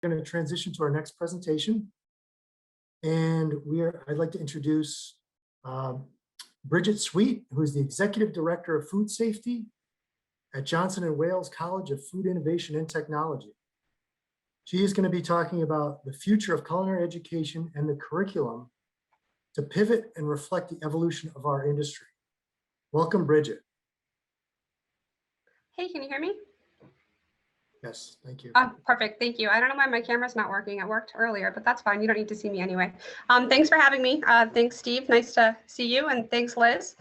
going to transition to our next presentation. And I'd like to introduce Bridget Sweet, who is the Executive Director of Food Safety at Johnson & Wales College of Food Innovation and Technology. She is going to be talking about the future of culinary education and the curriculum to pivot and reflect the evolution of our industry. Welcome, Bridget. Hey, can you hear me? Yes, thank you. Perfect, thank you. I don't know why my camera's not working. It worked earlier, but that's fine. You don't need to see me anyway. Thanks for having me. Thanks, Steve. Nice to see you, and thanks, Liz.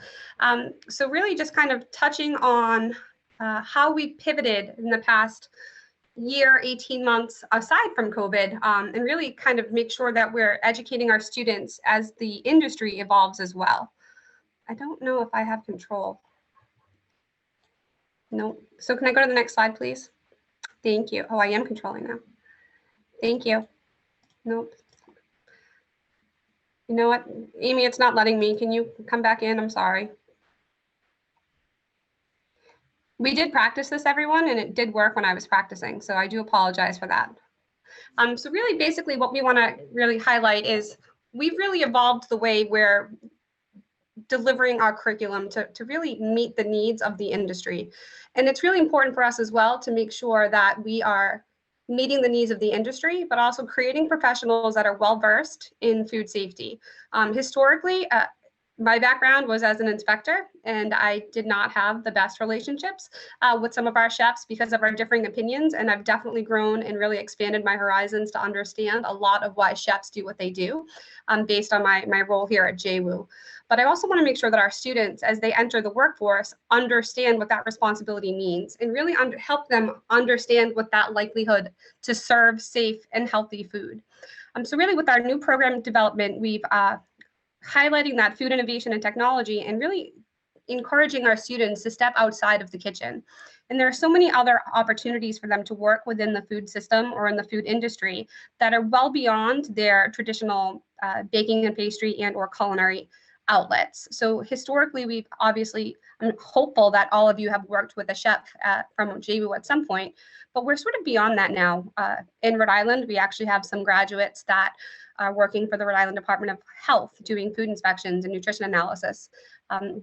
So really just kind of touching on how we pivoted in the past year, 18 months, aside from COVID, and really kind of make sure that we're educating our students as the industry evolves as well. I don't know if I have control. No. So can I go to the next slide, please? Thank you. Oh, I am controlling now. Thank you. Nope. You know what, Amy, it's not letting me. Can you come back in? I'm sorry. We did practice this, everyone, and it did work when I was practicing. So I do apologize for that. So really, basically, what we want to really highlight is we've really evolved the way we're delivering our curriculum to really meet the needs of the industry. And it's really important for us as well to make sure that we are meeting the needs of the industry, but also creating professionals that are well-versed in food safety. Historically, my background was as an inspector, and I did not have the best relationships with some of our chefs because of our differing opinions. And I've definitely grown and really expanded my horizons to understand a lot of why chefs do what they do based on my role here at JWU. But I also want to make sure that our students, as they enter the workforce, understand what that responsibility means and really help them understand what that likelihood to serve safe and healthy food. So really with our new program development, we've highlighting that food innovation and technology and really encouraging our students to step outside of the kitchen. And there are so many other opportunities for them to work within the food system or in the food industry that are well beyond their traditional baking and pastry and or culinary outlets. So historically, we've obviously, I'm hopeful that all of you have worked with a chef from JVU at some point, but we're sort of beyond that now. In Rhode Island, we actually have some graduates that are working for the Rhode Island Department of Health doing food inspections and nutrition analysis.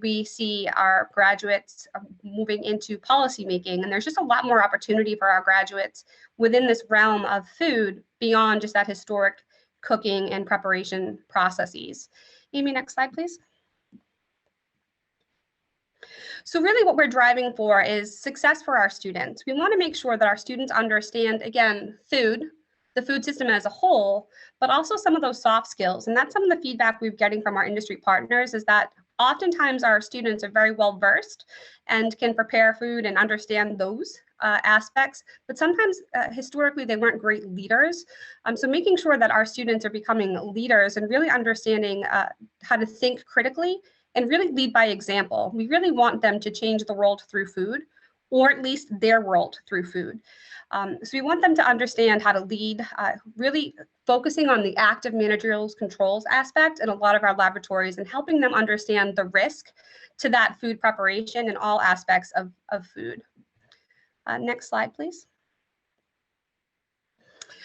We see our graduates moving into policy making, and there's just a lot more opportunity for our graduates within this realm of food beyond just that historic cooking and preparation processes. Amy, next slide, please. So really what we're driving for is success for our students. We want to make sure that our students understand, again, food, the food system as a whole, but also some of those soft skills. And that's some of the feedback we're getting from our industry partners is that oftentimes our students are very well versed and can prepare food and understand those aspects, but sometimes historically they weren't great leaders. So making sure that our students are becoming leaders and really understanding how to think critically and really lead by example. We really want them to change the world through food, or at least their world through food. So we want them to understand how to lead, really focusing on the active managerial controls aspect in a lot of our laboratories and helping them understand the risk to that food preparation in all aspects of food. Next slide, please.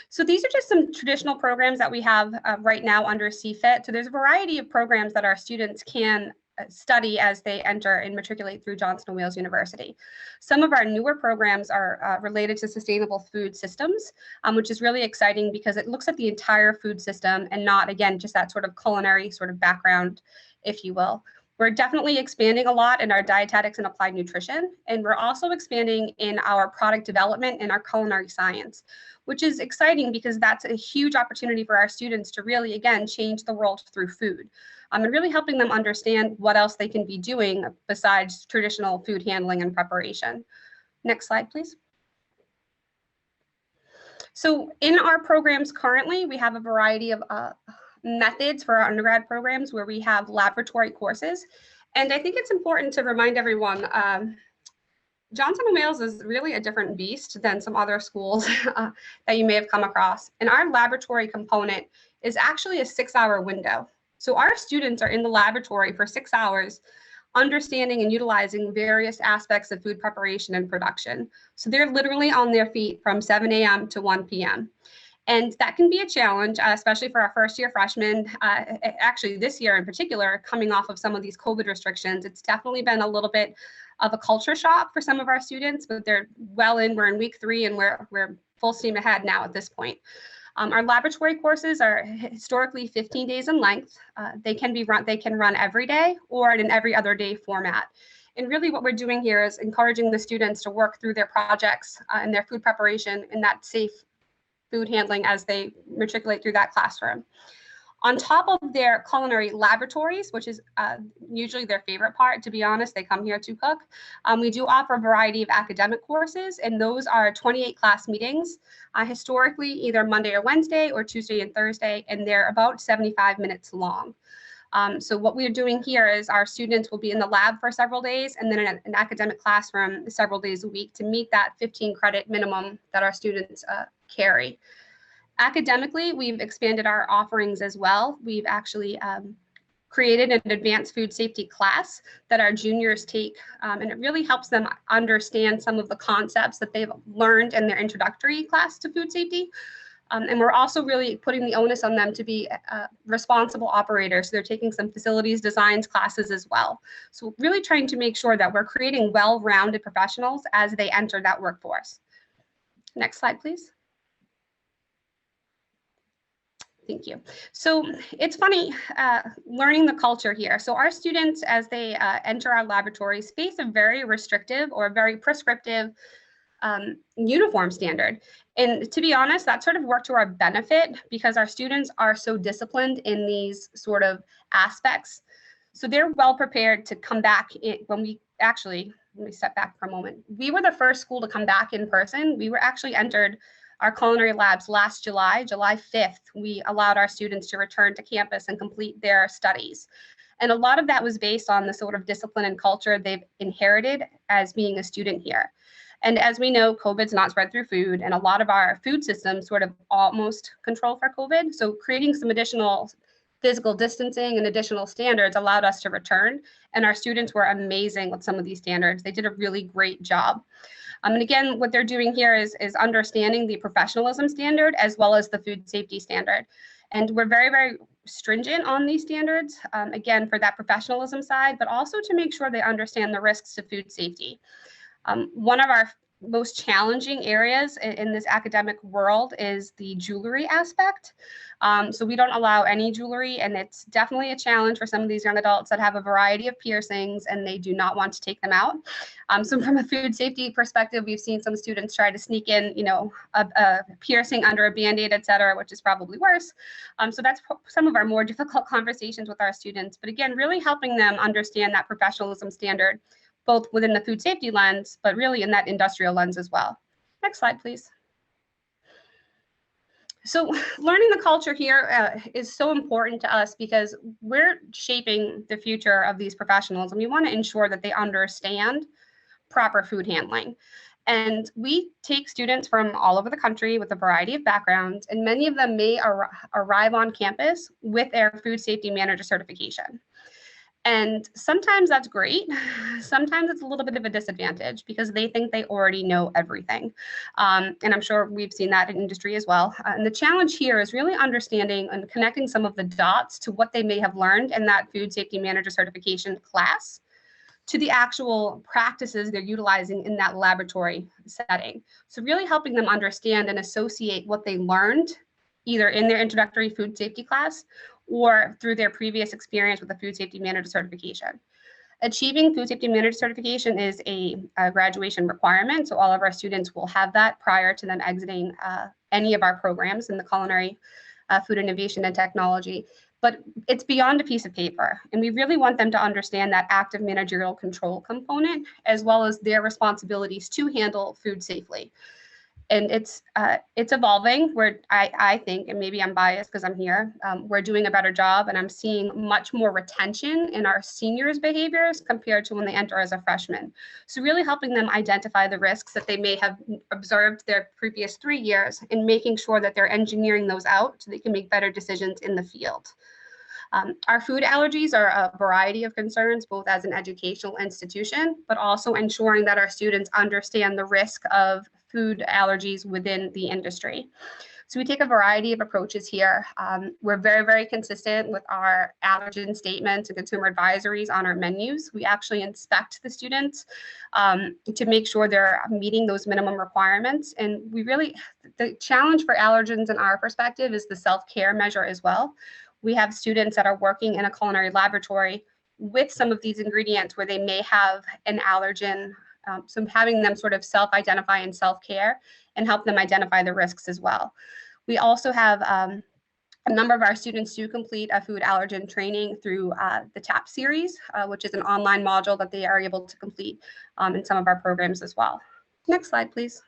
So these are just some traditional programs that we have right now under Seafit. So there's a variety of programs that our students can study as they enter and matriculate through Johnson & Wales University. Some of our newer programs are related to sustainable food systems, which is really exciting because it looks at the entire food system and not, again, just that sort of culinary sort of background, if you will. We're definitely expanding a lot in our dietetics and applied nutrition, and we're also expanding in our product development and our culinary science, which is exciting because that's a huge opportunity for our students to really, again, change the world through food. And really helping them understand what else they can be doing besides traditional food handling and preparation. Next slide, please. So in our programs currently, we have a variety of methods for our undergrad programs where we have laboratory courses. And I think it's important to remind everyone, Johnson & Wales is really a different beast than some other schools that you may have come across. And our laboratory component is actually a 6-hour window. So our students are in the laboratory for 6 hours, understanding and utilizing various aspects of food preparation and production. So they're literally on their feet from 7 a.m. to 1 p.m. And that can be a challenge, especially for our first year freshmen. Actually, this year in particular, coming off of some of these COVID restrictions, it's definitely been a little bit of a culture shock for some of our students, but they're we're in week 3 and we're full steam ahead now at this point. Our laboratory courses are historically 15 days in length. They can run every day or in an every other day format. And really what we're doing here is encouraging the students to work through their projects and their food preparation in that safe food handling as they matriculate through that classroom. On top of their culinary laboratories, which is usually their favorite part, to be honest, they come here to cook. We do offer a variety of academic courses, and those are 28 class meetings, historically either Monday or Wednesday or Tuesday and Thursday, and they're about 75 minutes long. So what we're doing here is our students will be in the lab for several days and then in an academic classroom several days a week to meet that 15 credit minimum that our students carry. Academically, we've expanded our offerings as well. We've actually created an advanced food safety class that our juniors take, and it really helps them understand some of the concepts that they've learned in their introductory class to food safety. And we're also really putting the onus on them to be responsible operators. So they're taking some facilities designs classes as well. So really trying to make sure that we're creating well-rounded professionals as they enter that workforce. Next slide, please. Thank you. So it's funny learning the culture here. So our students, as they enter our laboratories, face a very restrictive or very prescriptive uniform standard. And to be honest, that sort of worked to our benefit because our students are so disciplined in these sort of aspects. So they're well prepared to come back when we actually, let me step back for a moment. We were the first school to come back in person. We were actually entered our culinary labs last July 5th. We allowed our students to return to campus and complete their studies. And a lot of that was based on the sort of discipline and culture they've inherited as being a student here. And as we know, COVID's not spread through food, and a lot of our food systems sort of almost control for COVID. So creating some additional physical distancing and additional standards allowed us to return. And our students were amazing with some of these standards. They did a really great job. And again, what they're doing here is understanding the professionalism standard as well as the food safety standard. And we're very, very stringent on these standards, again, for that professionalism side, but also to make sure they understand the risks to food safety. One of our most challenging areas in this academic world is the jewelry aspect. So we don't allow any jewelry, and it's definitely a challenge for some of these young adults that have a variety of piercings and they do not want to take them out. So from a food safety perspective, we've seen some students try to sneak in, you know, a piercing under a Band-Aid, et cetera, which is probably worse. So that's some of our more difficult conversations with our students. But again, really helping them understand that professionalism standard, both within the food safety lens, but really in that industrial lens as well. Next slide, please. So learning the culture here is so important to us because we're shaping the future of these professionals, and we want to ensure that they understand proper food handling. And we take students from all over the country with a variety of backgrounds, and many of them may arrive on campus with their food safety manager certification. And sometimes that's great. Sometimes it's a little bit of a disadvantage because they think they already know everything. And I'm sure we've seen that in industry as well. And the challenge here is really understanding and connecting some of the dots to what they may have learned in that food safety manager certification class to the actual practices they're utilizing in that laboratory setting. So really helping them understand and associate what they learned either in their introductory food safety class or through their previous experience with the food safety manager certification. Achieving food safety manager certification is a graduation requirement, so all of our students will have that prior to them exiting any of our programs in the culinary, food innovation and technology. But it's beyond a piece of paper, and we really want them to understand that active managerial control component as well as their responsibilities to handle food safely. And it's evolving. I think, and maybe I'm biased because I'm here, we're doing a better job, and I'm seeing much more retention in our seniors' behaviors compared to when they enter as a freshman. So really helping them identify the risks that they may have observed their previous 3 years and making sure that they're engineering those out so they can make better decisions in the field. Our food allergies are a variety of concerns, both as an educational institution, but also ensuring that our students understand the risk of food allergies within the industry. So we take a variety of approaches here. We're very, very consistent with our allergen statements and consumer advisories on our menus. We actually inspect the students to make sure they're meeting those minimum requirements. And we really, the challenge for allergens in our perspective is the self-care measure as well. We have students that are working in a culinary laboratory with some of these ingredients where they may have an allergen. So having them sort of self-identify and self-care and help them identify the risks as well. We also have a number of our students do complete a food allergen training through the TAP series, which is an online module that they are able to complete in some of our programs as well. Next slide, please.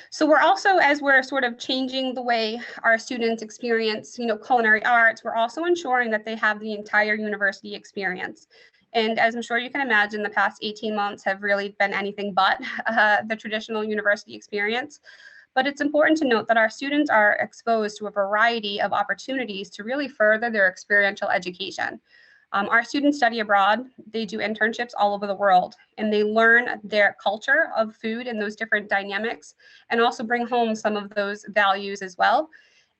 So we're also, as we're sort of changing the way our students experience, culinary arts, we're also ensuring that they have the entire university experience. And as I'm sure you can imagine, the past 18 months have really been anything but the traditional university experience. But it's important to note that our students are exposed to a variety of opportunities to really further their experiential education. Our students study abroad, they do internships all over the world, and they learn their culture of food and those different dynamics, and also bring home some of those values as well.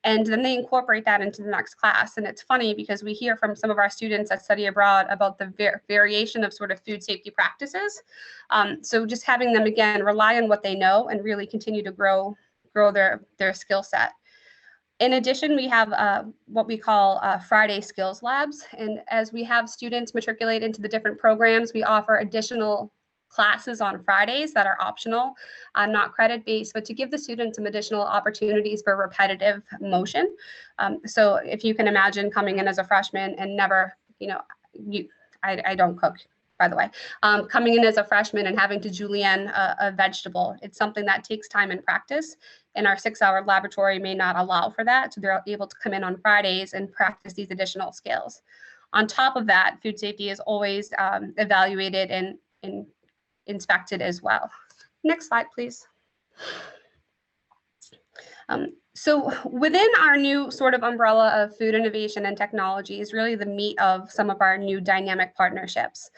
And then they incorporate that into the next class. And it's funny because we hear from some of our students that study abroad about the variation of sort of food safety practices. So just having them, again, rely on what they know and really continue to grow their skill set. In addition, we have what we call Friday Skills Labs. And as we have students matriculate into the different programs, we offer additional classes on Fridays that are optional, not credit-based, but to give the students some additional opportunities for repetitive motion. So if you can imagine coming in as a freshman and never, I don't cook, by the way, coming in as a freshman and having to julienne a vegetable, it's something that takes time and practice. And our 6-hour laboratory may not allow for that. So they're able to come in on Fridays and practice these additional skills. On top of that, food safety is always evaluated and inspected as well. Next slide, please. So within our new sort of umbrella of food innovation and technology is really the meat of some of our new dynamic partnerships.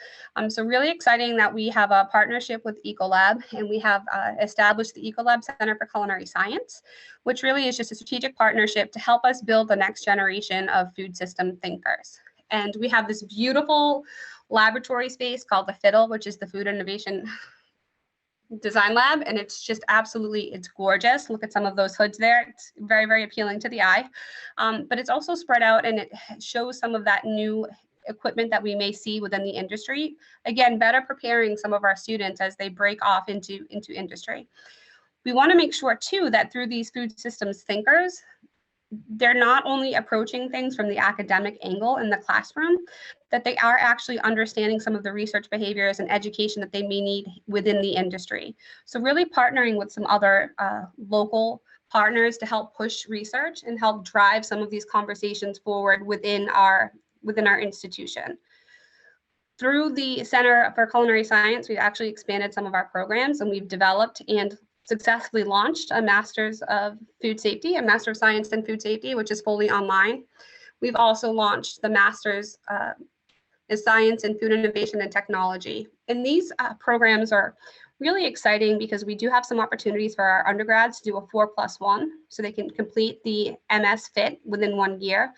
So really exciting that we have a partnership with Ecolab, and we have established the Ecolab Center for Culinary Science, which really is just a strategic partnership to help us build the next generation of food system thinkers. And we have this beautiful laboratory space called the Fiddle, which is the Food Innovation Design Lab, and it's just absolutely, it's gorgeous. Look at some of those hoods there. It's very, very appealing to the eye, but it's also spread out and it shows some of that new equipment that we may see within the industry. Again, better preparing some of our students as they break off into industry. We want to make sure too that through these food systems thinkers, they're not only approaching things from the academic angle in the classroom, that they are actually understanding some of the research behaviors and education that they may need within the industry. So really partnering with some other local partners to help push research and help drive some of these conversations forward within our institution. Through the Center for Culinary Science, we've actually expanded some of our programs, and we've developed and successfully launched a Master's of Food Safety, a Master of Science in Food Safety, which is fully online. We've also launched the Master's in Science in Food Innovation and Technology. And these programs are really exciting because we do have some opportunities for our undergrads to do a 4+1, so they can complete the MS Fit within 1 year.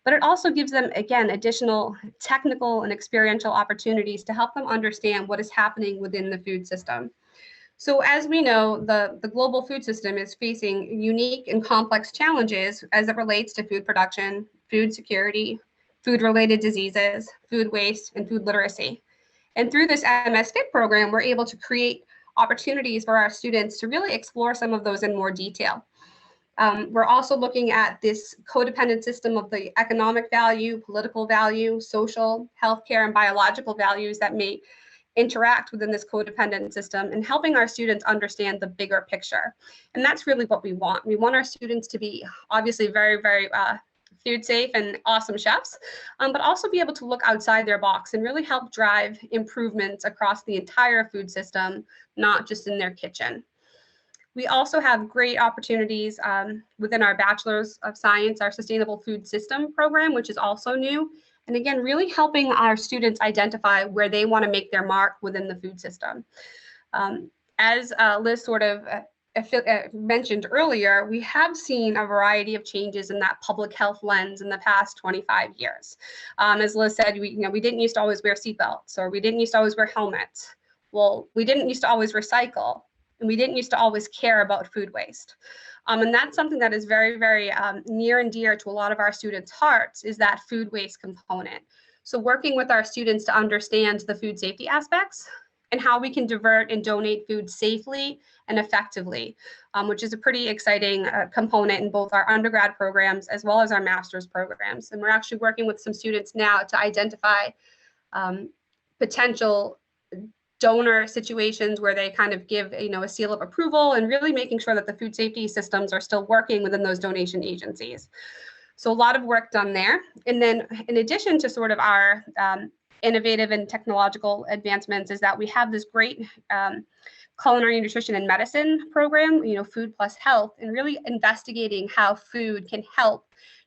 But it also gives them, again, additional technical and experiential opportunities to help them understand what is happening within the food system. So as we know, the global food system is facing unique and complex challenges as it relates to food production, food security, food-related diseases, food waste, and food literacy. And through this MS Fit program, we're able to create opportunities for our students to really explore some of those in more detail. We're also looking at this codependent system of the economic value, political value, social, healthcare, and biological values that may interact within this codependent system, and helping our students understand the bigger picture. And that's really what we want. We want our students to be obviously very, very food safe and awesome chefs, but also be able to look outside their box and really help drive improvements across the entire food system, not just in their kitchen. We also have great opportunities within our Bachelor's of Science, our Sustainable Food System program, which is also new. And again, really helping our students identify where they want to make their mark within the food system. As Liz sort of mentioned earlier, we have seen a variety of changes in that public health lens in the past 25 years. As Liz said, we didn't used to always wear seatbelts, or we didn't used to always wear helmets. Well, we didn't used to always recycle, and we didn't used to always care about food waste. And that's something that is very, very near and dear to a lot of our students' hearts, is that food waste component. So working with our students to understand the food safety aspects and how we can divert and donate food safely and effectively, which is a pretty exciting component in both our undergrad programs as well as our master's programs. And we're actually working with some students now to identify potential donor situations where they kind of give a seal of approval, and really making sure that the food safety systems are still working within those donation agencies. So a lot of work done there. And then in addition to sort of our innovative and technological advancements, is that we have this great culinary nutrition and medicine program, Food Plus Health, and really investigating how food can help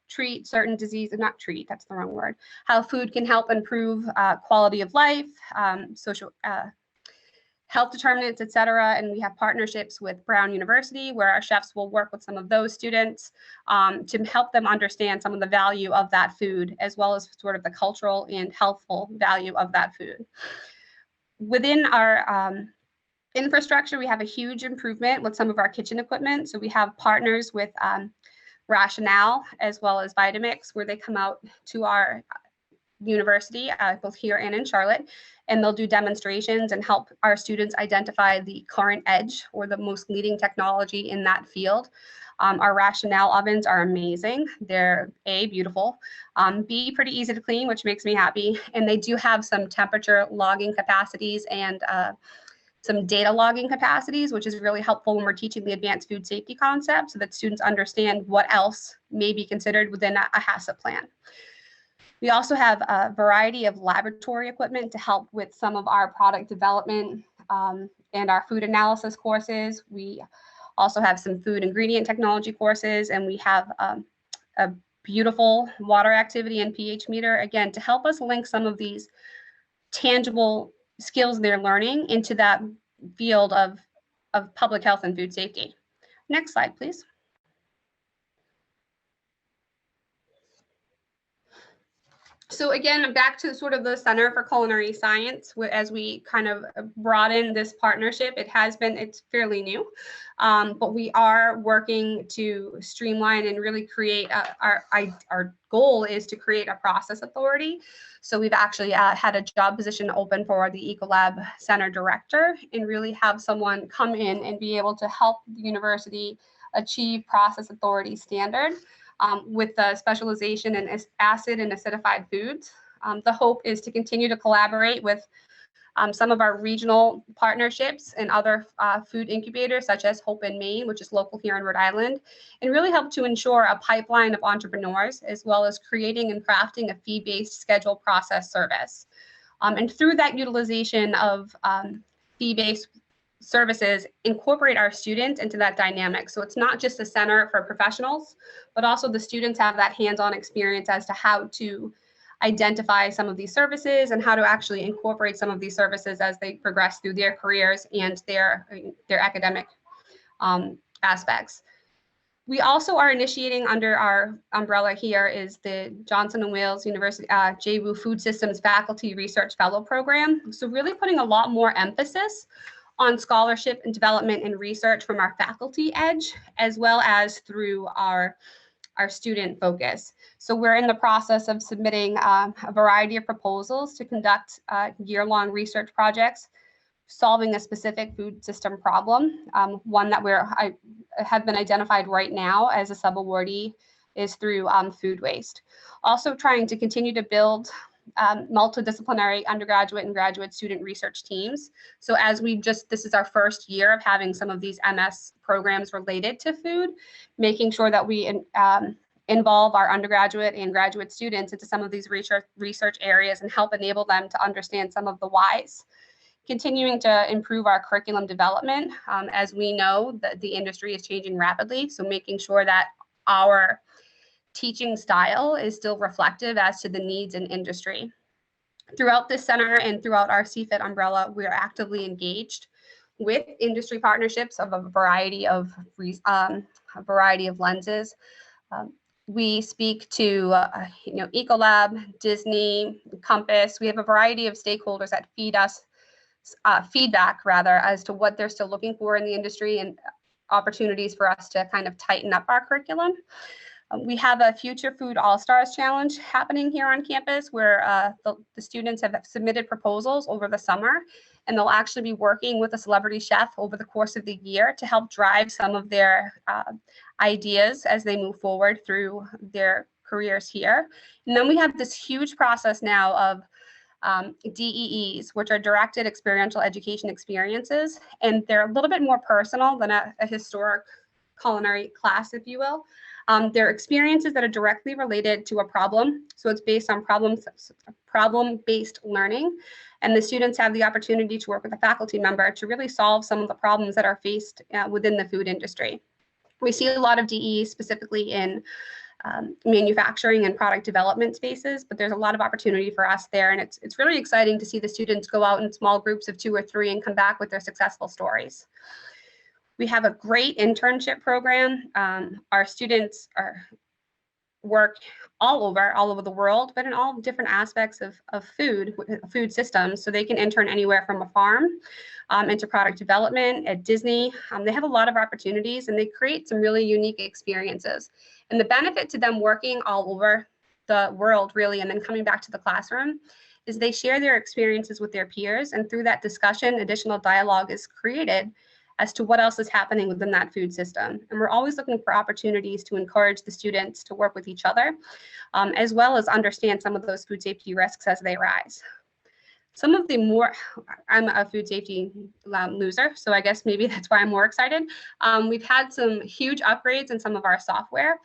treat certain diseases, not treat, that's the wrong word, how food can help improve quality of life, social health determinants, et cetera. And we have partnerships with Brown University, where our chefs will work with some of those students to help them understand some of the value of that food, as well as sort of the cultural and healthful value of that food. Within our infrastructure, we have a huge improvement with some of our kitchen equipment. So we have partners with Rationale as well as Vitamix, where they come out to our university, both here and in Charlotte, and they'll do demonstrations and help our students identify the current edge or the most leading technology in that field. Our Rationale ovens are amazing. They're A, beautiful, B, pretty easy to clean, which makes me happy. And they do have some temperature logging capacities and some data logging capacities, which is really helpful when we're teaching the advanced food safety concept, so that students understand what else may be considered within a HACCP plan. We also have a variety of laboratory equipment to help with some of our product development and our food analysis courses. We also have some food ingredient technology courses, and we have a beautiful water activity and pH meter, again, to help us link some of these tangible skills they're learning into that field of public health and food safety. Next slide, please. So again, back to sort of the Center for Culinary Science, as we kind of broaden this partnership, it's fairly new, but we are working to streamline and really create, our goal is to create a process authority. So we've actually had a job position open for the Ecolab Center Director, and really have someone come in and be able to help the university achieve process authority standard. With the specialization in acid and acidified foods. The hope is to continue to collaborate with some of our regional partnerships and other food incubators, such as Hope in Maine, which is local here in Rhode Island, and really help to ensure a pipeline of entrepreneurs, as well as creating and crafting a fee-based schedule process service. And through that utilization of fee-based services, incorporate our students into that dynamic. So it's not just a center for professionals, but also the students have that hands-on experience as to how to identify some of these services and how to actually incorporate some of these services as they progress through their careers and their academic aspects. We also are initiating, under our umbrella here, is the Johnson & Wales University JVU Food Systems Faculty Research Fellow Program. So really putting a lot more emphasis on scholarship and development and research from our faculty edge, as well as through our student focus. So we're in the process of submitting a variety of proposals to conduct year-long research projects solving a specific food system problem. One that have been identified right now as a sub-awardee is through food waste. Also trying to continue to build multidisciplinary undergraduate and graduate student research teams. So as this is our first year of having some of these MS programs related to food, making sure that we involve our undergraduate and graduate students into some of these research areas and help enable them to understand some of the whys. Continuing to improve our curriculum development. As we know, the industry is changing rapidly, so making sure that our teaching style is still reflective as to the needs in industry. Throughout this center and throughout our Seafit umbrella, we are actively engaged with industry partnerships of a variety of lenses. We speak to Ecolab, Disney, Compass. We have a variety of stakeholders that feed us feedback rather as to what they're still looking for in the industry and opportunities for us to kind of tighten up our curriculum. We have a Future Food All-Stars Challenge happening here on campus where the students have submitted proposals over the summer, and they'll actually be working with a celebrity chef over the course of the year to help drive some of their ideas as they move forward through their careers here. And then we have this huge process now of DEEs, which are directed experiential education experiences, and they're a little bit more personal than a historic culinary class, if you will. They're experiences that are directly related to a problem. So it's based on problem-based learning. And the students have the opportunity to work with a faculty member to really solve some of the problems that are faced within the food industry. We see a lot of DE specifically in manufacturing and product development spaces, but there's a lot of opportunity for us there. And it's really exciting to see the students go out in small groups of 2 or 3 and come back with their successful stories. We have a great internship program. Our students work all over the world, but in all different aspects of food systems. So they can intern anywhere from a farm into product development at Disney. They have a lot of opportunities and they create some really unique experiences. And the benefit to them working all over the world really, and then coming back to the classroom, is they share their experiences with their peers. And through that discussion, additional dialogue is created as to what else is happening within that food system. And we're always looking for opportunities to encourage the students to work with each other, as well as understand some of those food safety risks as they rise. Some of the more, I'm a food safety loser, so I guess maybe that's why I'm more excited. We've had some huge upgrades in some of our software.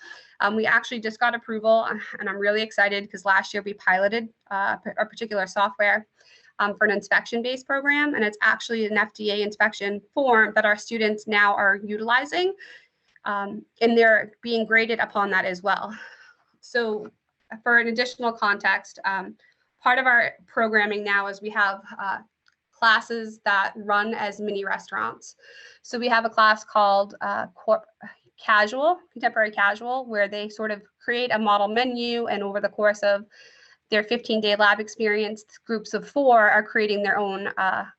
We actually just got approval, and I'm really excited because last year we piloted a particular software for an inspection-based program, and it's actually an FDA inspection form that our students now are utilizing, and they're being graded upon that as well. So for an additional context, part of our programming now is we have classes that run as mini restaurants. So we have a class called Contemporary Casual, where they sort of create a model menu, and over the course of their 15-day lab experience, groups of 4 are creating their own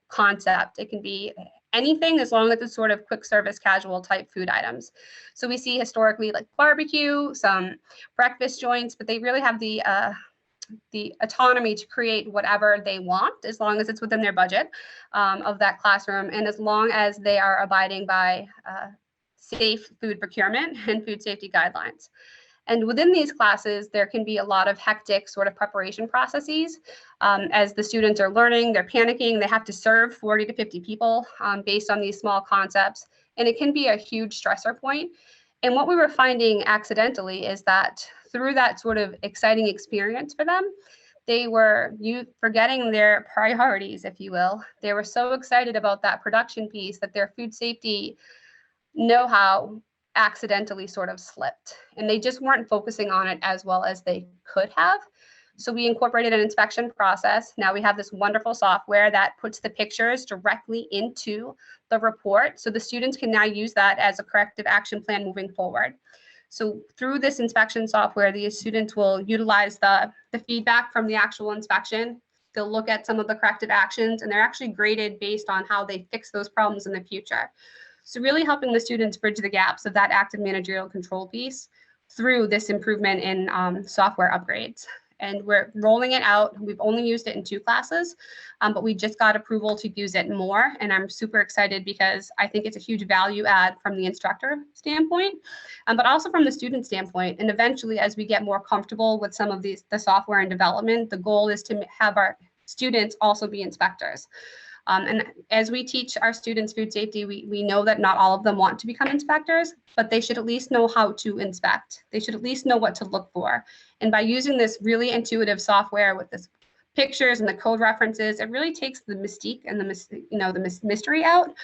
concept. It can be anything as long as it's sort of quick service casual type food items. So we see historically like barbecue, some breakfast joints, but they really have the autonomy to create whatever they want as long as it's within their budget of that classroom, and as long as they are abiding by safe food procurement and food safety guidelines. And within these classes, there can be a lot of hectic sort of preparation processes. As the students are learning, they're panicking, they have to serve 40 to 50 people based on these small concepts, and it can be a huge stressor point. And what we were finding accidentally is that through that sort of exciting experience for them, they were forgetting their priorities, if you will. They were so excited about that production piece that their food safety know-how accidentally sort of slipped, and they just weren't focusing on it as well as they could have. So we incorporated an inspection process. Now we have this wonderful software that puts the pictures directly into the report. So the students can now use that as a corrective action plan moving forward. So through this inspection software, the students will utilize the feedback from the actual inspection. They'll look at some of the corrective actions, and they're actually graded based on how they fix those problems in the future. So really helping the students bridge the gaps of that active managerial control piece through this improvement in software upgrades. And we're rolling it out. We've only used it in 2 classes, but we just got approval to use it more. And I'm super excited because I think it's a huge value add from the instructor standpoint, but also from the student standpoint. And eventually, as we get more comfortable with some of the software and development, the goal is to have our students also be inspectors. And as we teach our students food safety, we know that not all of them want to become inspectors, but they should at least know how to inspect. They should at least know what to look for. And by using this really intuitive software with this pictures and the code references, it really takes the mystique and the mystery out.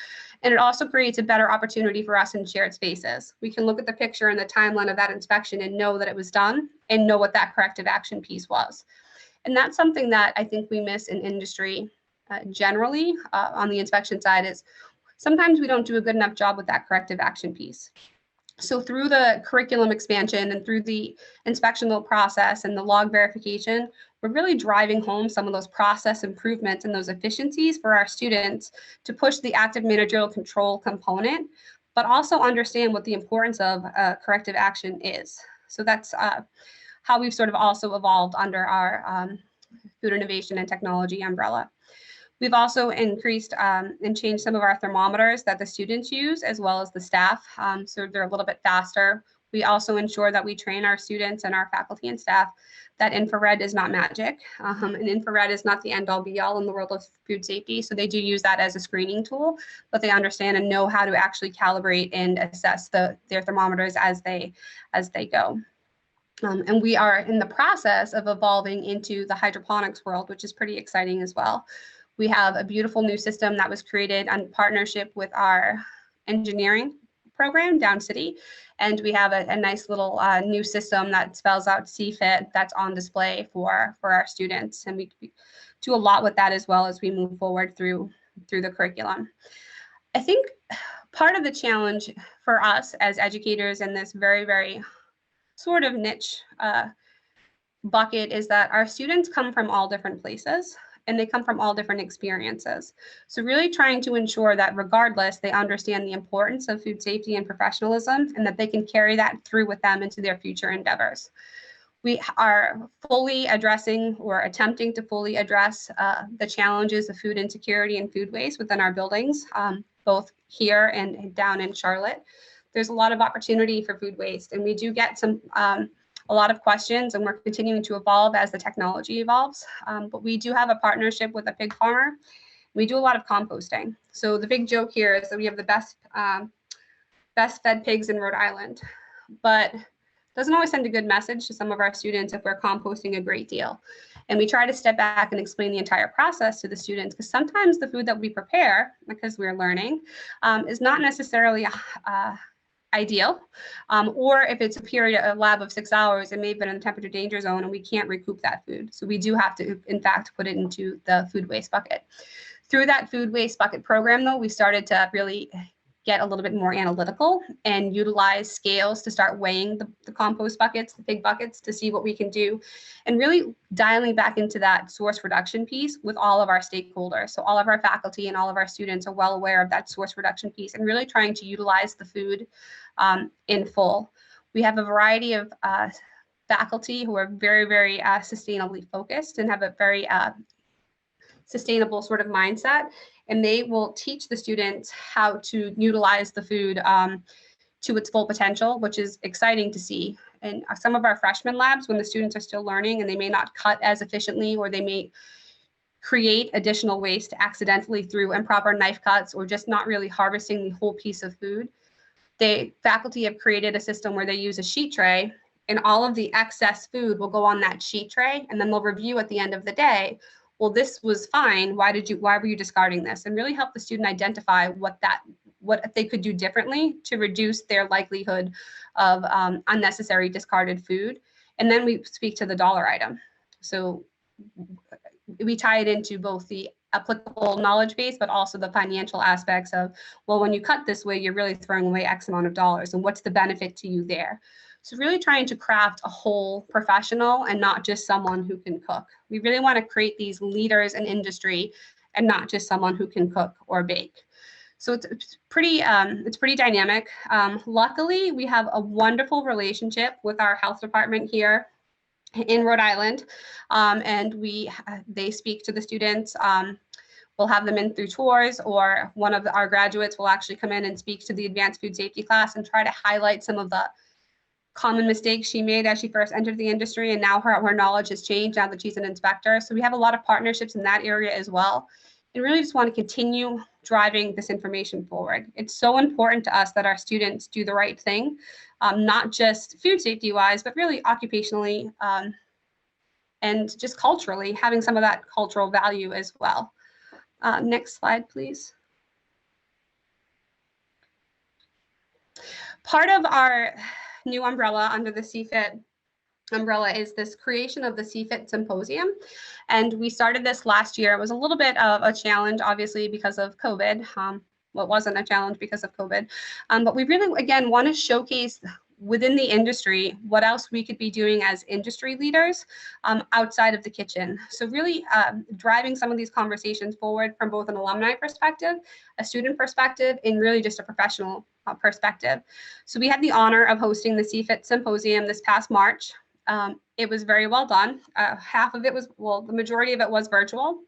And it also creates a better opportunity for us in shared spaces. We can look at the picture and the timeline of that inspection and know that it was done and know what that corrective action piece was. And that's something that I think we miss in industry generally on the inspection side is sometimes we don't do a good enough job with that corrective action piece. So through the curriculum expansion and through the inspectional process and the log verification, we're really driving home some of those process improvements and those efficiencies for our students to push the active managerial control component, but also understand what the importance of corrective action is. So that's how we've sort of also evolved under our food innovation and technology umbrella. We've also increased and changed some of our thermometers that the students use as well as the staff, so they're a little bit faster. We also ensure that we train our students and our faculty and staff that infrared is not magic, and infrared is not the end-all be-all in the world of food safety. So they do use that as a screening tool, but they understand and know how to actually calibrate and assess their thermometers as they go. And we are in the process of evolving into the hydroponics world, which is pretty exciting as well. We have a beautiful new system that was created in partnership with our engineering program down city. And we have a nice little new system that spells out Seafit that's on display for our students. And we do a lot with that as well as we move forward through the curriculum. I think part of the challenge for us as educators in this very, very sort of niche bucket is that our students come from all different places and they come from all different experiences. So really trying to ensure that regardless, they understand the importance of food safety and professionalism and that they can carry that through with them into their future endeavors. We are fully addressing or attempting to fully address the challenges of food insecurity and food waste within our buildings, both here and down in Charlotte. There's a lot of opportunity for food waste, and we do get a lot of questions, and we're continuing to evolve as the technology evolves. But we do have a partnership with a pig farmer. We do a lot of composting. So the big joke here is that we have the best fed pigs in Rhode Island, but doesn't always send a good message to some of our students if we're composting a great deal. And we try to step back and explain the entire process to the students, because sometimes the food that we prepare, because we're learning, is not necessarily ideal, or if it's a period of lab of 6 hours, it may have been in the temperature danger zone and we can't recoup that food. So we do have to, in fact, put it into the food waste bucket. Through that food waste bucket program, though, we started to really get a little bit more analytical and utilize scales to start weighing the compost buckets, the pig buckets, to see what we can do, and really dialing back into that source reduction piece with all of our stakeholders. So all of our faculty and all of our students are well aware of that source reduction piece and really trying to utilize the food in full. We have a variety of faculty who are very, very sustainably focused and have a very sustainable sort of mindset, and they will teach the students how to utilize the food to its full potential, which is exciting to see. And some of our freshman labs, when the students are still learning and they may not cut as efficiently, or they may create additional waste accidentally through improper knife cuts or just not really harvesting the whole piece of food, the faculty have created a system where they use a sheet tray, and all of the excess food will go on that sheet tray, and then they'll review at the end of the day, well, this was fine. Why were you discarding this? And really help the student identify what they could do differently to reduce their likelihood of unnecessary discarded food. And then we speak to the dollar item. So we tie it into both the applicable knowledge base, but also the financial aspects of, well, when you cut this way, you're really throwing away X amount of dollars, and what's the benefit to you there? So really trying to craft a whole professional and not just someone who can cook. We really want to create these leaders in industry and not just someone who can cook or bake. So it's pretty dynamic. Luckily, we have a wonderful relationship with our health department here in Rhode Island, and they speak to the students. We'll have them in through tours, or one of our graduates will actually come in and speak to the advanced food safety class and try to highlight some of the common mistakes she made as she first entered the industry, and now her knowledge has changed now that she's an inspector. So we have a lot of partnerships in that area as well, and really just want to continue driving this information forward. It's so important to us that our students do the right thing, not just food safety wise, but really occupationally and just culturally, having some of that cultural value as well. Next slide, please. Part of our new umbrella under the Seafit umbrella is this creation of the Seafit Symposium. And we started this last year. It was a little bit of a challenge, obviously, because of COVID. well, it wasn't a challenge because of COVID. But we really, again, want to showcase within the industry what else we could be doing as industry leaders outside of the kitchen. So really driving some of these conversations forward from both an alumni perspective, a student perspective, and really just a professional perspective. So we had the honor of hosting the Seafit Symposium this past March. It was very well done. Half of it was, well, the majority of it was virtual,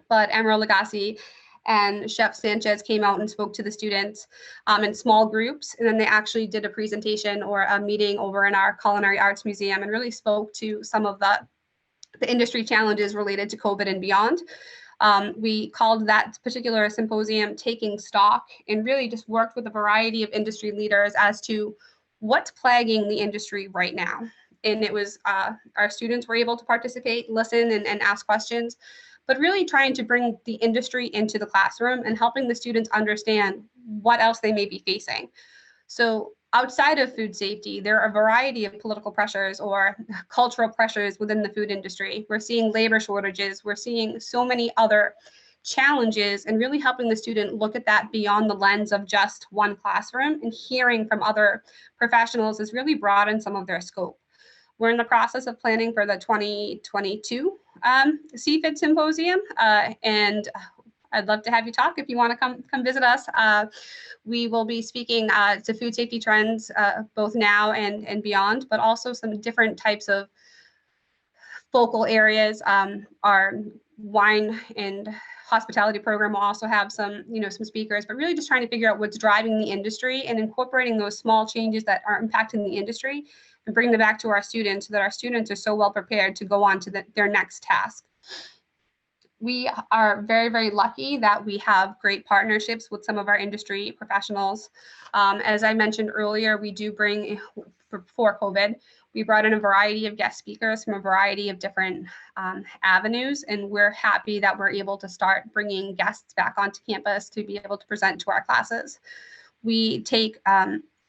but Emerald Lagasse and Chef Sanchez came out and spoke to the students in small groups. And then they actually did a presentation or a meeting over in our Culinary Arts Museum and really spoke to some of the industry challenges related to COVID and beyond. We called that particular symposium Taking Stock, and really just worked with a variety of industry leaders as to what's plaguing the industry right now. And it was our students were able to participate, listen, and ask questions, but really trying to bring the industry into the classroom and helping the students understand what else they may be facing. So outside of food safety, there are a variety of political pressures or cultural pressures within the food industry. We're seeing labor shortages. We're seeing so many other challenges, and really helping the student look at that beyond the lens of just one classroom, and hearing from other professionals has really broadened some of their scope. We're in the process of planning for the 2022 Seafit Symposium, and I'd love to have you talk if you want to come visit us. We will be speaking to food safety trends both now and beyond, but also some different types of focal areas. Our wine and hospitality program will also have some speakers, but really just trying to figure out what's driving the industry and incorporating those small changes that are impacting the industry and bring them back to our students so that our students are so well prepared to go on to their next task. We are very, very lucky that we have great partnerships with some of our industry professionals. As I mentioned earlier, we do bring, before COVID, we brought in a variety of guest speakers from a variety of different avenues, and we're happy that we're able to start bringing guests back onto campus to be able to present to our classes. We take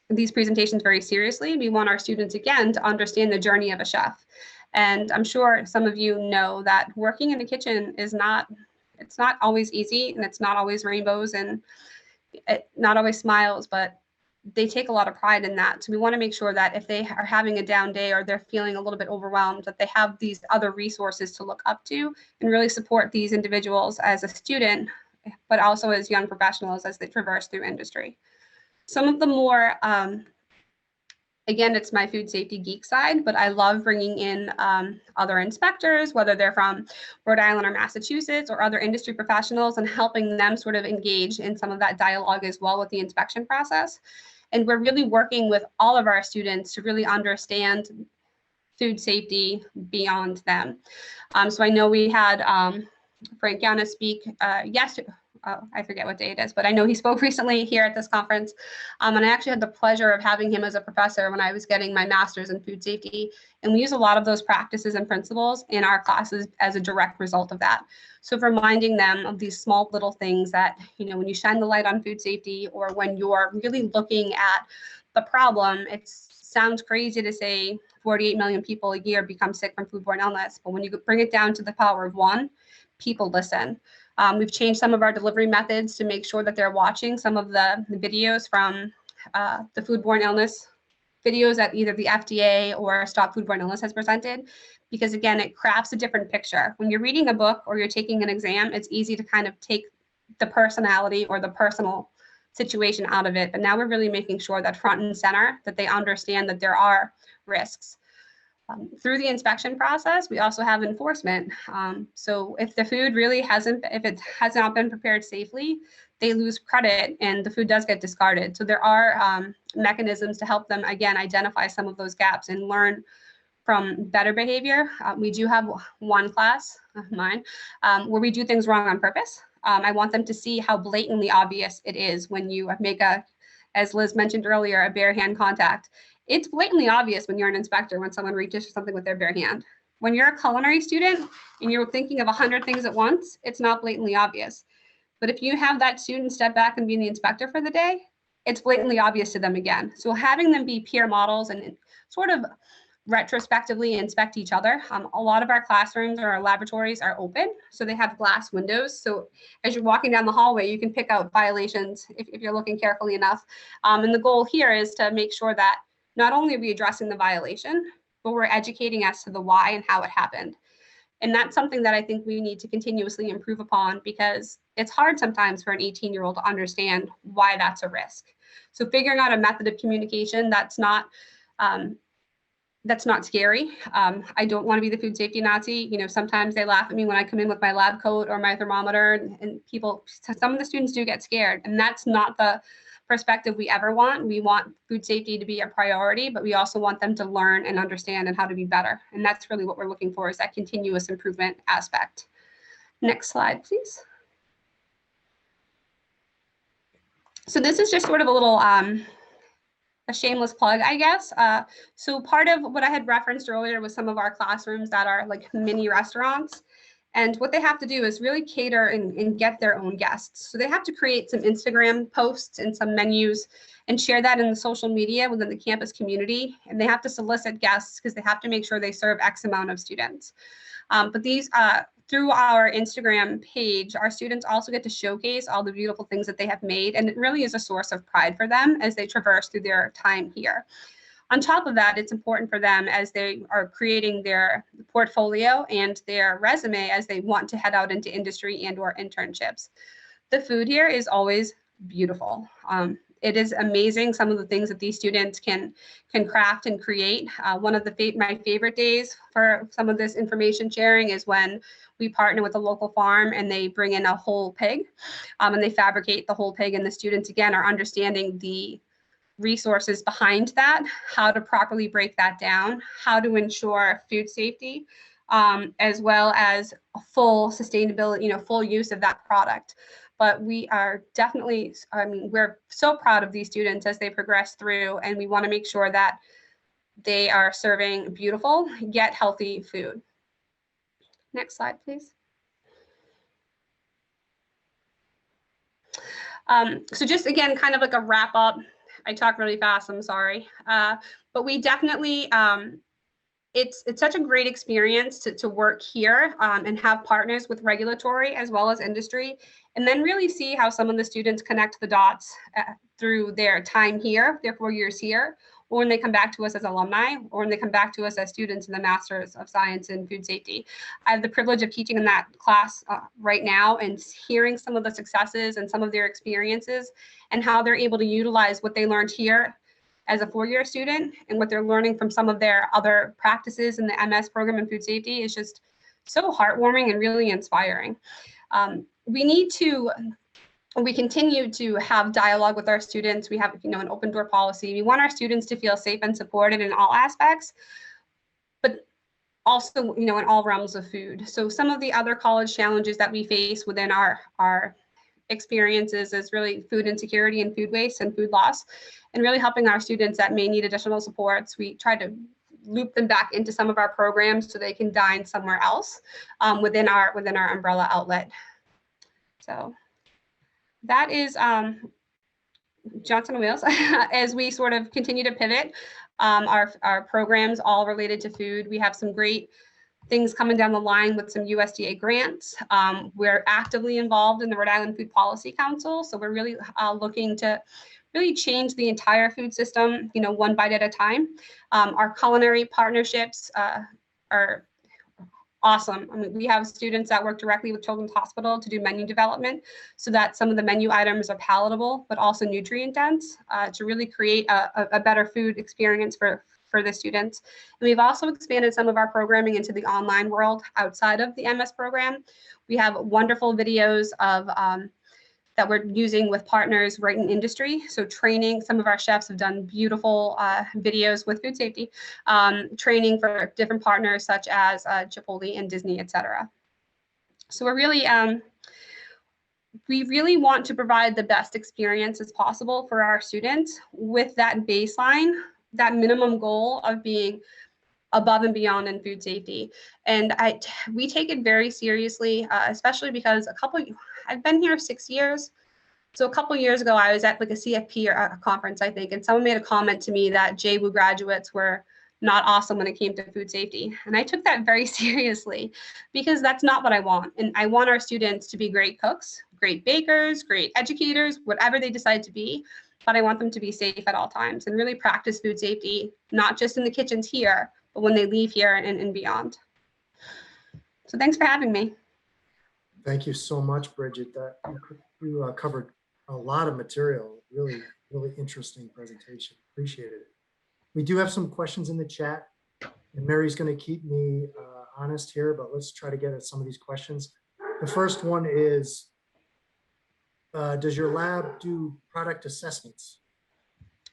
these presentations very seriously. We want our students, again, to understand the journey of a chef. And I'm sure some of you know that working in the kitchen is it's not always easy, and it's not always rainbows and not always smiles, but they take a lot of pride in that. So we want to make sure that if they are having a down day or they're feeling a little bit overwhelmed, that they have these other resources to look up to and really support these individuals as a student, but also as young professionals as they traverse through industry. Some of the more, again, it's my food safety geek side, but I love bringing in other inspectors, whether they're from Rhode Island or Massachusetts, or other industry professionals, and helping them sort of engage in some of that dialogue as well with the inspection process. And we're really working with all of our students to really understand food safety beyond them. So I know we had Frank Yana speak yesterday. I forget what day it is, but I know he spoke recently here at this conference. And I actually had the pleasure of having him as a professor when I was getting my master's in food safety. And we use a lot of those practices and principles in our classes as a direct result of that. So reminding them of these small little things that, when you shine the light on food safety, or when you're really looking at the problem, it sounds crazy to say 48 million people a year become sick from foodborne illness. But when you bring it down to the power of one, people listen. We've changed some of our delivery methods to make sure that they're watching some of the videos from the foodborne illness videos that either the FDA or Stop Foodborne Illness has presented, because again, it crafts a different picture. When you're reading a book or you're taking an exam, it's easy to kind of take the personality or the personal situation out of it. But now we're really making sure that front and center, that they understand that there are risks. Through the inspection process, we also have enforcement. So if the food really has not been prepared safely, they lose credit and the food does get discarded. So there are mechanisms to help them, again, identify some of those gaps and learn from better behavior. We do have one class, mine, where we do things wrong on purpose. I want them to see how blatantly obvious it is when you make as Liz mentioned earlier, a bare hand contact. It's blatantly obvious when you're an inspector when someone reaches for something with their bare hand. When you're a culinary student and you're thinking of 100 things at once, it's not blatantly obvious. But if you have that student step back and be the inspector for the day, it's blatantly obvious to them again. So having them be peer models and sort of retrospectively inspect each other. A lot of our classrooms or our laboratories are open, so they have glass windows. So as you're walking down the hallway, you can pick out violations if you're looking carefully enough. And the goal here is to make sure that not only are we addressing the violation, but we're educating as to the why and how it happened. And that's something that I think we need to continuously improve upon, because it's hard sometimes for an 18-year-old to understand why that's a risk. So figuring out a method of communication that's not scary. I don't want to be the food safety Nazi. You know, sometimes they laugh at me when I come in with my lab coat or my thermometer, and some of the students do get scared, and that's not the perspective we ever want. We want food safety to be a priority, but we also want them to learn and understand and how to be better. And that's really what we're looking for, is that continuous improvement aspect. Next slide, please. So this is just sort of a little, a shameless plug, I guess. So part of what I had referenced earlier was some of our classrooms that are like mini restaurants. And what they have to do is really cater and get their own guests. So they have to create some Instagram posts and some menus and share that in the social media within the campus community. And they have to solicit guests because they have to make sure they serve X amount of students. But these, through our Instagram page, our students also get to showcase all the beautiful things that they have made. And it really is a source of pride for them as they traverse through their time here. On top of that, it's important for them as they are creating their portfolio and their resume as they want to head out into industry and or internships. The food here is always beautiful. It is amazing, some of the things that these students can craft and create. One of my favorite days for some of this information sharing is when we partner with a local farm and they bring in a whole pig, and they fabricate the whole pig, and the students again are understanding the resources behind that, how to properly break that down, how to ensure food safety, as well as a full sustainability, full use of that product. But we are definitely, we're so proud of these students as they progress through, and we want to make sure that they are serving beautiful yet healthy food. Next slide, please. So just again, kind of like a wrap up. I talk really fast, I'm sorry. But we definitely, it's such a great experience to work here and have partners with regulatory as well as industry, and then really see how some of the students connect the dots through their time here, their 4 years here, or when they come back to us as alumni, or when they come back to us as students in the Masters of Science in Food Safety. I have the privilege of teaching in that class right now and hearing some of the successes and some of their experiences and how they're able to utilize what they learned here as a 4-year student and what they're learning from some of their other practices in the MS program in food safety is just so heartwarming and really inspiring. We continue to have dialogue with our students. We have, an open door policy. We want our students to feel safe and supported in all aspects, but also, in all realms of food. So some of the other college challenges that we face within our experiences is really food insecurity and food waste and food loss, and really helping our students that may need additional supports. We try to loop them back into some of our programs so they can dine somewhere else within our umbrella outlet. So that is Johnson on Wheels as we sort of continue to pivot our programs all related to food. We have some great things coming down the line with some USDA grants. We're actively involved in the Rhode Island Food Policy Council. So we're really looking to really change the entire food system, one bite at a time. Our culinary partnerships are awesome. We have students that work directly with Children's Hospital to do menu development so that some of the menu items are palatable, but also nutrient dense to really create a better food experience for the students. And we've also expanded some of our programming into the online world outside of the MS program. We have wonderful videos of that we're using with partners right in industry. So training, some of our chefs have done beautiful videos with food safety, training for different partners such as Chipotle and Disney, etc. So we really want to provide the best experience as possible for our students with that baseline, that minimum goal of being above and beyond in food safety. And we take it very seriously, especially because I've been here 6 years. So a couple years ago, I was at like a CFP or a conference, I think, and someone made a comment to me that JVU graduates were not awesome when it came to food safety. And I took that very seriously because that's not what I want. And I want our students to be great cooks, great bakers, great educators, whatever they decide to be. But I want them to be safe at all times and really practice food safety, not just in the kitchens here, but when they leave here and beyond. So thanks for having me. Thank you so much, Bridget. That you covered a lot of material. Really, really interesting presentation. Appreciated it. We do have some questions in the chat, and Mary's going to keep me honest here, but let's try to get at some of these questions. The first one is, does your lab do product assessments?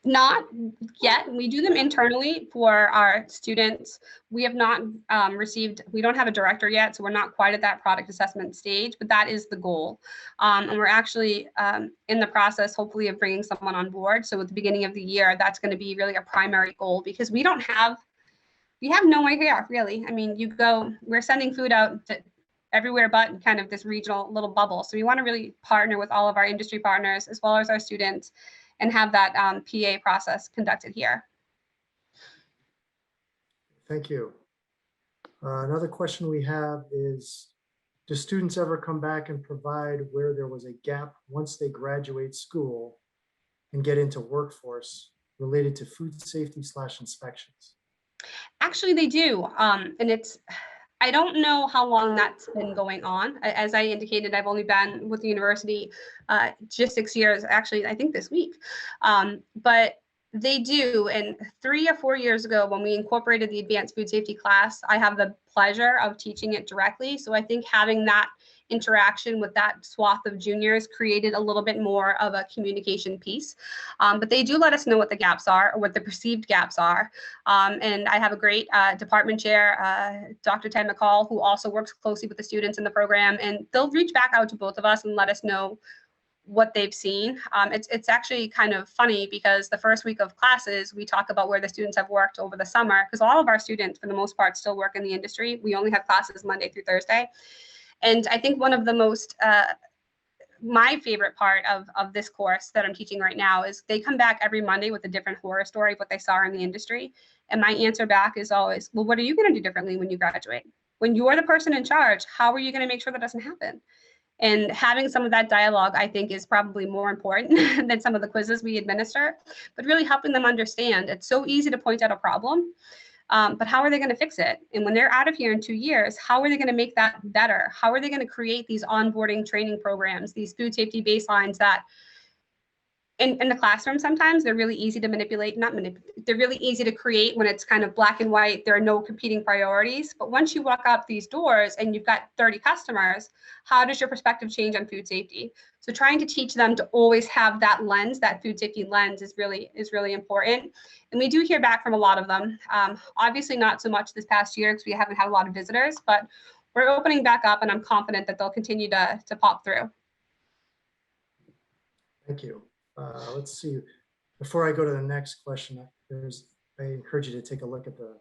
Not yet. We do them internally for our students. We have not we don't have a director yet, so we're not quite at that product assessment stage, but that is the goal. And we're actually in the process, hopefully, of bringing someone on board. So at the beginning of the year, that's going to be really a primary goal because we have no idea, really. I mean, we're sending food out to everywhere but kind of this regional little bubble. So we want to really partner with all of our industry partners as well as our students and have that PA process conducted here. Thank you. Another question we have is, do students ever come back and provide where there was a gap once they graduate school and get into workforce related to food safety / inspections? Actually, they do. And I don't know how long that's been going on. As I indicated, I've only been with the university just 6 years, actually, I think this week. But they do. And 3 or 4 years ago, when we incorporated the advanced food safety class, I have the pleasure of teaching it directly. So I think having that interaction with that swath of juniors created a little bit more of a communication piece. But they do let us know what the gaps are or what the perceived gaps are. And I have a great department chair, Dr. Ted McCall, who also works closely with the students in the program. And they'll reach back out to both of us and let us know what they've seen. It's actually kind of funny because the first week of classes, we talk about where the students have worked over the summer, because all of our students, for the most part, still work in the industry. We only have classes Monday through Thursday. And I think one of the most, my favorite part of this course that I'm teaching right now is they come back every Monday with a different horror story of what they saw in the industry. And my answer back is always, well, what are you going to do differently when you graduate? When you're the person in charge, how are you going to make sure that doesn't happen? And having some of that dialogue, I think, is probably more important than some of the quizzes we administer, but really helping them understand it's so easy to point out a problem. But how are they going to fix it? And when they're out of here in 2 years, how are they going to make that better? How are they going to create these onboarding training programs, these food safety baselines that in the classroom, sometimes they're really easy to manipulate, they're really easy to create when it's kind of black and white, there are no competing priorities. But once you walk up these doors and you've got 30 customers, how does your perspective change on food safety? So trying to teach them to always have that lens, that food safety lens is really important. And we do hear back from a lot of them. Obviously not so much this past year because we haven't had a lot of visitors, but we're opening back up and I'm confident that they'll continue to pop through. Thank you. Let's see. Before I go to the next question, I encourage you to take a look at the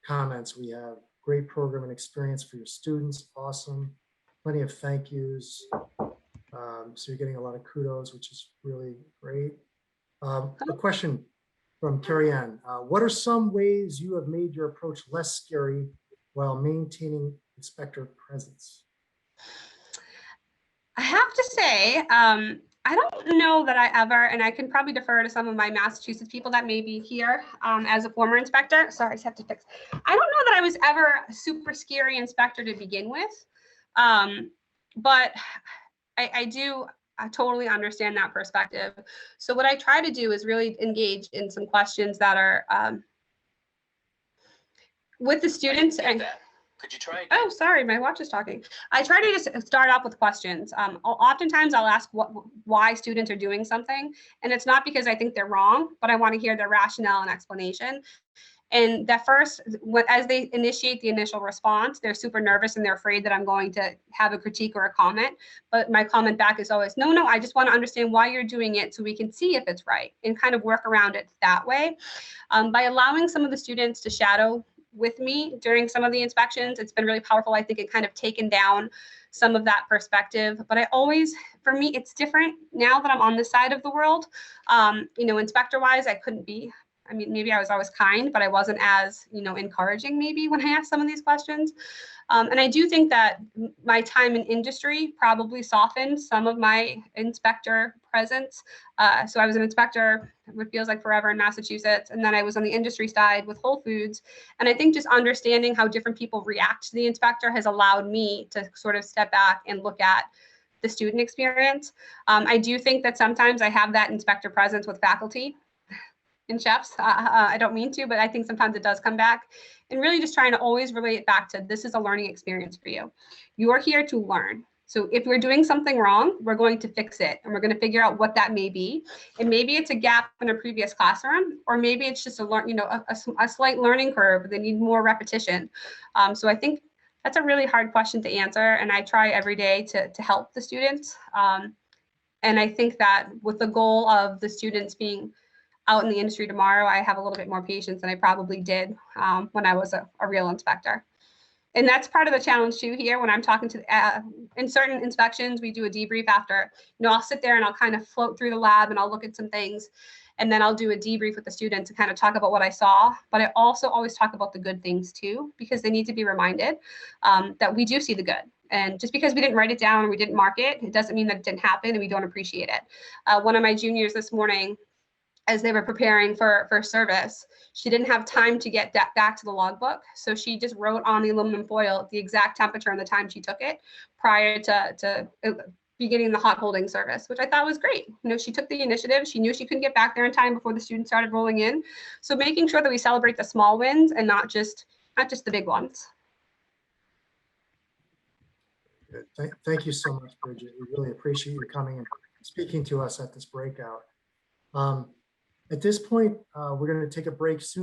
comments. We have great program and experience for your students. Awesome. Plenty of thank yous. So you're getting a lot of kudos, which is really great. A question from Carrie Ann. What are some ways you have made your approach less scary while maintaining inspector presence? I have to say, I don't know that I ever, and I can probably defer to some of my Massachusetts people that may be here as a former inspector. Sorry, I just have to fix. I don't know that I was ever a super scary inspector to begin with, but I totally understand that perspective. So what I try to do is really engage in some questions that are with the students. Could you try again? Oh, sorry, my watch is talking. I try to just start off with questions. Oftentimes I'll ask why students are doing something, and it's not because I think they're wrong, but I want to hear their rationale and explanation. And that first, as they initiate the initial response, they're super nervous and they're afraid that I'm going to have a critique or a comment. But my comment back is always, no, I just want to understand why you're doing it so we can see if it's right and kind of work around it that way. By allowing some of the students to shadow with me during some of the inspections, it's been really powerful. I think it kind of taken down some of that perspective, but I always, for me, it's different now that I'm on this side of the world. Inspector wise, I couldn't be I mean, maybe I was always kind, but I wasn't as, encouraging maybe when I asked some of these questions. And I do think that my time in industry probably softened some of my inspector presence. So I was an inspector, it feels like forever, in Massachusetts. And then I was on the industry side with Whole Foods. And I think just understanding how different people react to the inspector has allowed me to sort of step back and look at the student experience. I do think that sometimes I have that inspector presence with faculty and chefs. I don't mean to, but I think sometimes it does come back. And really just trying to always relate it back to, this is a learning experience for you. You are here to learn. So if we're doing something wrong, we're going to fix it, and we're going to figure out what that may be. And maybe it's a gap in a previous classroom, or maybe it's just a slight learning curve. They need more repetition. So I think that's a really hard question to answer, and I try every day to help the students. And I think that with the goal of the students being out in the industry tomorrow, I have a little bit more patience than I probably did when I was a real inspector. And that's part of the challenge too here when I'm talking to, in certain inspections, we do a debrief after, I'll sit there and I'll kind of float through the lab and I'll look at some things. And then I'll do a debrief with the students to kind of talk about what I saw. But I also always talk about the good things too, because they need to be reminded that we do see the good. And just because we didn't write it down and we didn't mark it, it doesn't mean that it didn't happen and we don't appreciate it. One of my juniors this morning, as they were preparing for service, she didn't have time to get back to the logbook. So she just wrote on the aluminum foil the exact temperature and the time she took it prior to beginning the hot holding service, which I thought was great. She took the initiative. She knew she couldn't get back there in time before the students started rolling in. So making sure that we celebrate the small wins and not just the big ones. Good. Thank you so much, Bridget. We really appreciate you coming and speaking to us at this breakout. At this point, we're going to take a break soon.